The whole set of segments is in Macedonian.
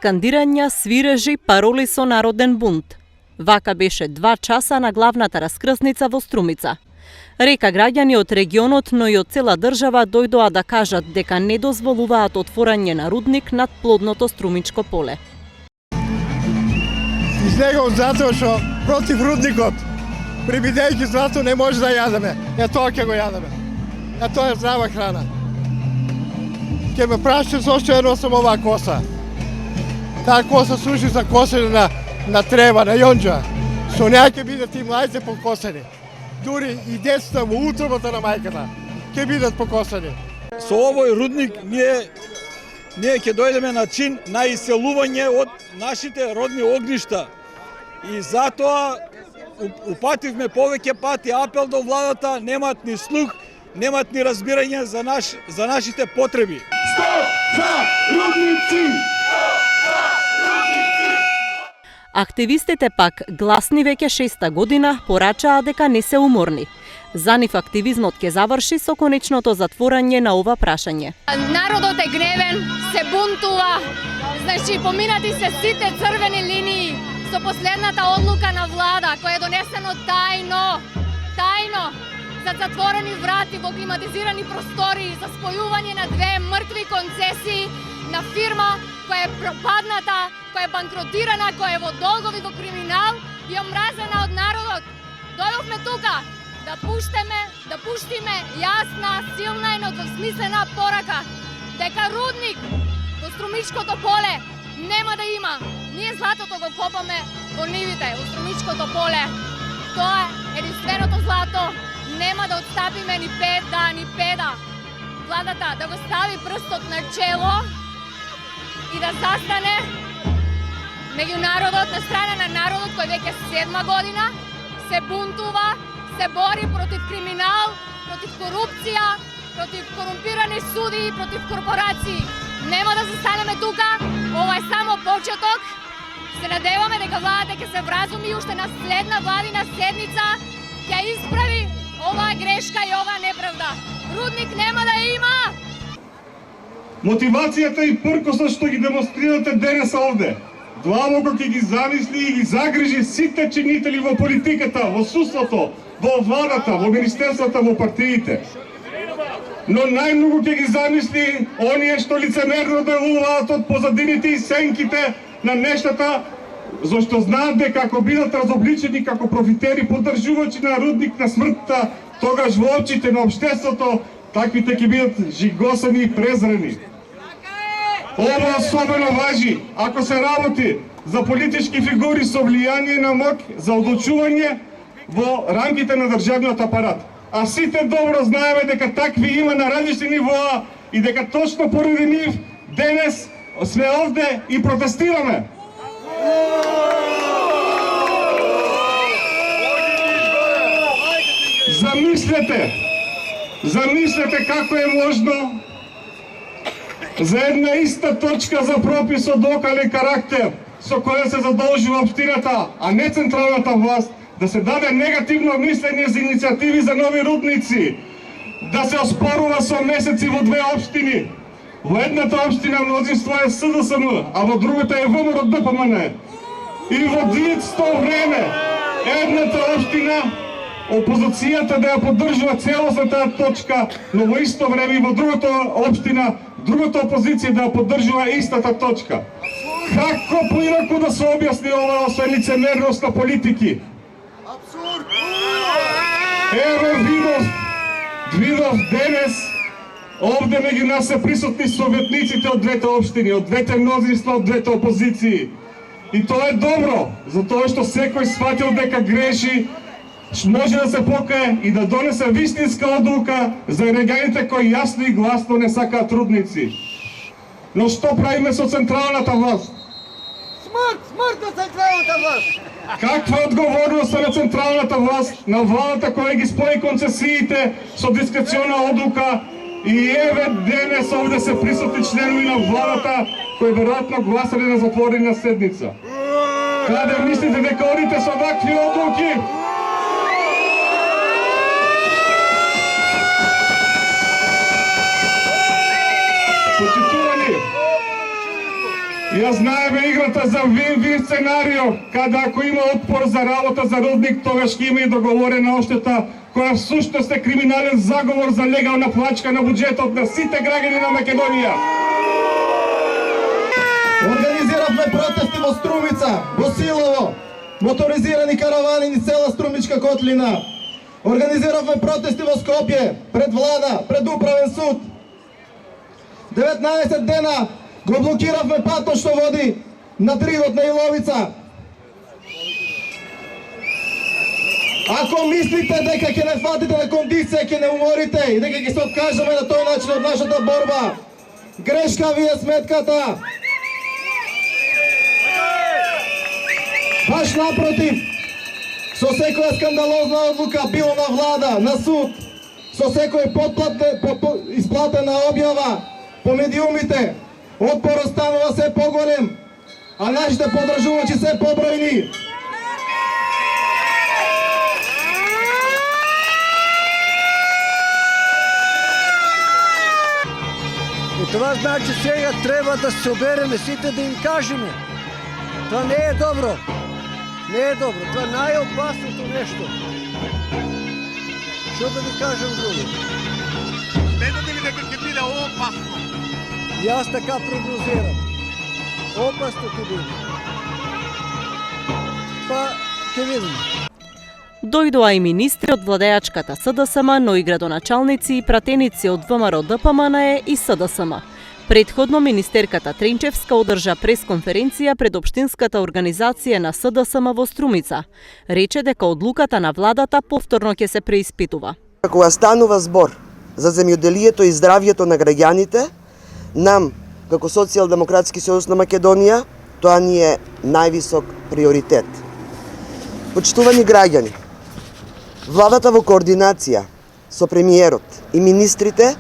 скандирања, свирежи, пароли со народен бунт. Вака беше 2 часа на главната раскрсница во Струмица. Река граѓани од регионот, но и од цела држава дојдоа да кажат дека не дозволуваат отворање на рудник над плодното Струмичко поле. Излегам затоа што против рудникот, прибидејќи злато не може да јадеме. Тоа ќе го јадеме. Тоа е здрава храна. Ќе ме прашате зошто ја носам оваа коса. Таа коса служи за косење на трева, на јонџа. Со неа ќе бидат и млајци покосени. Дури и децата во утробата на мајката ќе бидат покосени. Со овој рудник ние ќе дојдеме на чин на иселување од нашите родни огништа. И затоа упативме повеќе пати апел до владата, немаат ни слух, немаат ни разбирање за нашите потреби. Стоп за рудници! Активистите пак, гласни веќе 6-та година, порачаа дека не се уморни. За нив активизмот ќе заврши со конечното затворање на ова прашање. Народот е гневен, се бунтува. Значи, поминати се сите црвени линии со последната одлука на влада, која е донесено тајно, за затворени врати во климатизирани простори, за спојување на 2 мртви концесии на фирма која е пропадната, која е банкротирана, која е во долгови, во криминал и омразена од народот. Дојдовме тука да пуштиме јасна, силна и недвосмислена порака дека рудник во Струмичкото поле нема да има. Ние златото го копаме во нивите, во Струмичкото поле. Тоа е единственото злато. Нема да отстапиме ни педа. Владата да го стави прстот на чело и да застане меѓу народот, на страна на народот кој веќе 7 година се бунтува, се бори против криминал, против корупција, против корумпирани суди, против корпорации. Нема да застанеме тука, ова е само почеток. Се надеваме дека владата ќе се вразуми и уште на следна владина седница ќе исправи оваа грешка и оваа неправда. Рудник нема да има! Мотивацијата и пркосот што ги демонстрирате денес овде, длабоко ќе ги замисли и ги загрижи сите чинители во политиката, во судството, во владата, во министерствата, во партиите. Но најмногу ќе ги замисли оние што лицемерно делуваат од позадините и сенките на нештата, зашто знаат дека ако бидат разобличени како профитери, поддржувачи на рудник на смртта, тогаш во очите на општеството таквите ќе бидат жигосани и презрени. Ова особено важи ако се работи за политички фигури со влијание на моќ за одлучување во рамките на државниот апарат. А сите добро знаеме дека такви има на различни нивоа и дека точно поради нив денес сме овде и протестираме. Замислете како е можно за една иста точка за пропис од локален карактер со која се задолжува општината, а не централната власт, да се даде негативно мислење за иницијативи за нови рудници, да се оспорува со месеци во 2 општини. Во едната општина мнозинство е СДСМ, а во другата е ВМРО ДПМН. И во исто време едната општина опозицијата да ја поддржува целосно таа точка, но во исто време и во другата општина другата опозиција да ја поддржува истата точка. Како поинаку да се објасни ова освен лицемерност на политики? Абсурд! Ево видов денес овде меѓу нас се присутни советниците од двете општини, од двете мнозинства, од двете опозиции. И тоа е добро, затоа што секој сфатил дека греши, може да се покае и да донесе вистинска одлука за граѓаните кои јасно и гласно не сакаат рудници. Но што правиме со централната власт? Смрт на централната власт! Каква е одговорноста на централната власт, на владата која ги спои концесиите со дискрециона одлука и еве денес овде се присутни членови на владата кои веројатно гласале на затворена седница? Каде мислите дека одите со вакви одлуки? Ја знаеме играта за вин-вин сценарио, када ако има отпор за работа за рудник, тогаш ќе има и договорена оштета, која всушност е криминален заговор за легална плачка на буџетот на сите граѓани на Македонија. Организиравме протести во Струмица, во Силово, моторизирани каравани низ цела Струмичка котлина. Организиравме протести во Скопје, пред влада, пред управен суд. 19 дена го блокиравме патот што води на Дридот на Иловица. Ако мислите дека ќе не фатите на кондиција, ќе не уморите и дека ќе се откажеме на тој начин од нашата борба, грешка ви е сметката. Баш напротив, со секоја скандалозна одлука, било на влада, на суд, со секој исплатена објава по медиумите, отпорот станува се поголем, а нашите подржувачи се побројни. И това значи сега треба да се собереме сите да им кажеме. Това не е добро. Не е добро. Това е најопасното нешто. Што да ви кажем друго? Сметате ли дека ќе биде опасно? Јас така прогнозирам. Опасно ќе биде. Па, ќе видиме. Дојдоа и министри од владеачката СДСМ, но и градоначалници и пратеници од ВМРО ДПМНЕ и СДСМ. Предходно министерката Тренчевска одржа пресконференција пред општинската организација на СДСМ во Струмица. Рече дека одлуката на владата повторно ќе се преиспитува. Кога станува збор за земјоделието и здравјето на граѓаните, нам, како Социјалдемократски сојуз на Македонија, тоа ни е највисок приоритет. Почитувани граѓани, владата во координација со премиерот и министрите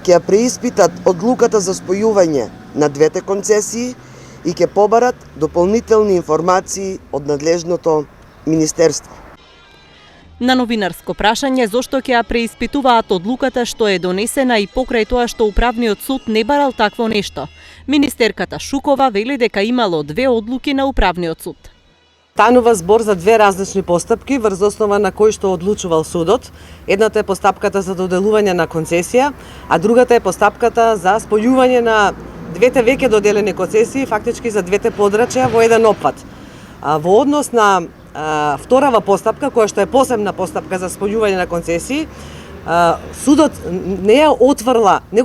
ќе ја преиспитат одлуката за спојување на двете концесии и ќе побарат дополнителни информации од надлежното министерство. На новинарско прашање зошто ќе ја преиспитуваат одлуката што е донесена и покрај тоа што управниот суд не барал такво нешто, министерката Шукова вели дека имало две одлуки на управниот суд. Станува збор за две различни постапки врз основа на кои што одлучувал судот. Едната е постапката за доделување на концесија, а другата е постапката за спојување на двете веќе доделени концесии, фактички за двете подрачја во еден опфат. Во однос на вторава постапка, која што е посебна постапка за спојување на концесии, судот не го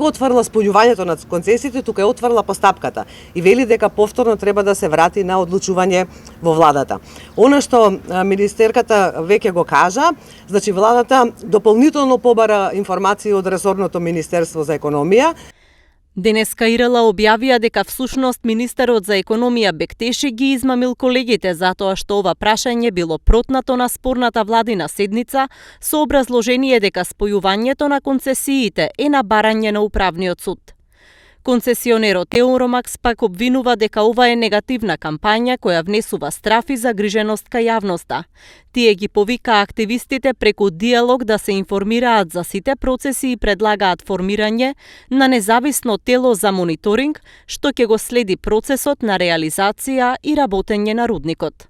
отврла спојувањето на концесиите, тука ја отврла постапката и вели дека повторно треба да се врати на одлучување во владата. Она што министерката веќе го кажа, значи владата дополнително побара информации од ресорното Министерство за економија. Денеска ИРЛ објавија дека всушност министерот за економија Бектеши ги измамил колегите затоа што ова прашање било протнато на спорната владина седница со образложение дека спојувањето на концесиите е на барање на управниот суд. Концесионерот Еуромакс пак обвинува дека ова е негативна кампања која внесува страф и загриженост кај јавноста. Тие ги повика активистите преку диалог да се информираат за сите процеси и предлагаат формирање на независно тело за мониторинг, што ќе го следи процесот на реализација и работење на рудникот.